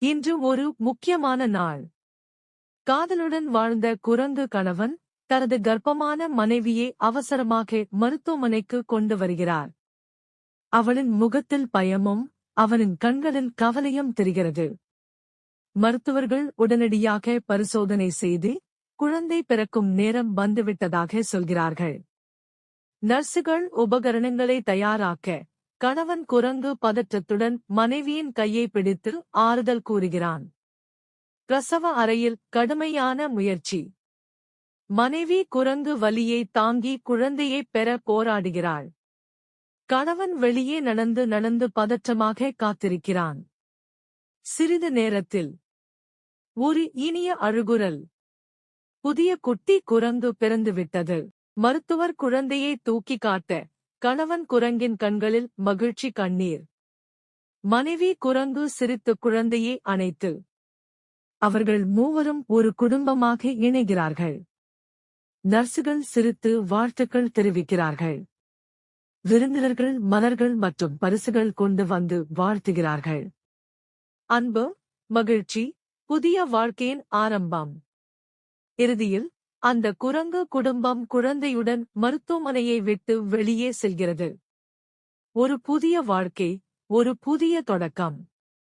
இன்று ஒரு முக்கியமான நாள். காதலுடன் வாழ்ந்த குரங்கு கணவன் தனது கர்ப்பமான மனைவியை அவசரமாக மருத்துவமனைக்கு கொண்டு வருகிறார். அவளின் முகத்தில் பயமும் அவனின் கண்களில் கவலையும் தெரிகிறது. மருத்துவர்கள் உடனடியாக பரிசோதனை செய்து குழந்தை பிறக்கும் நேரம் வந்துவிட்டதாக சொல்கிறார்கள். நர்சுகள் உபகரணங்களை தயாராக்க கணவன் குரங்கு பதற்றத்துடன் மனைவியின் கையை பிடித்து ஆறுதல் கூறுகிறான். பிரசவ அறையில் கடுமையான முயற்சி. மனைவி குரங்கு வலியை தாங்கி குழந்தையைப் பெற போராடுகிறாள். கணவன் வெளியே நடந்து பதற்றமாக காத்திருக்கிறான். சிறிது நேரத்தில் ஒரு இனிய அழுகுரல். புதிய குட்டி குரங்கு பிறந்துவிட்டது. மருத்துவர் குழந்தையை தூக்கி காட்ட கணவன் குரங்கின் கண்களில் மகிழ்ச்சி கண்ணீர். மனைவி குரங்கு சிரித்து குழந்தையை அணைத்து அவர்கள் மூவரும் ஒரு குடும்பமாக இணைகிறார்கள். நர்சுகள் சிரித்து வாழ்த்துக்கள் தெரிவிக்கிறார்கள். விருந்தினர்கள் மலர்கள் மற்றும் பரிசுகள் கொண்டு வந்து வாழ்த்துகிறார்கள். அன்பு, மகிழ்ச்சி, புதிய வாழ்க்கையின் ஆரம்பம். இறுதியில் அந்த குரங்கு குடும்பம் குழந்தையுடன் மருத்துவமனையை விட்டு வெளியே செல்கிறது. ஒரு புதிய வாழ்க்கை, ஒரு புதிய தொடக்கம்.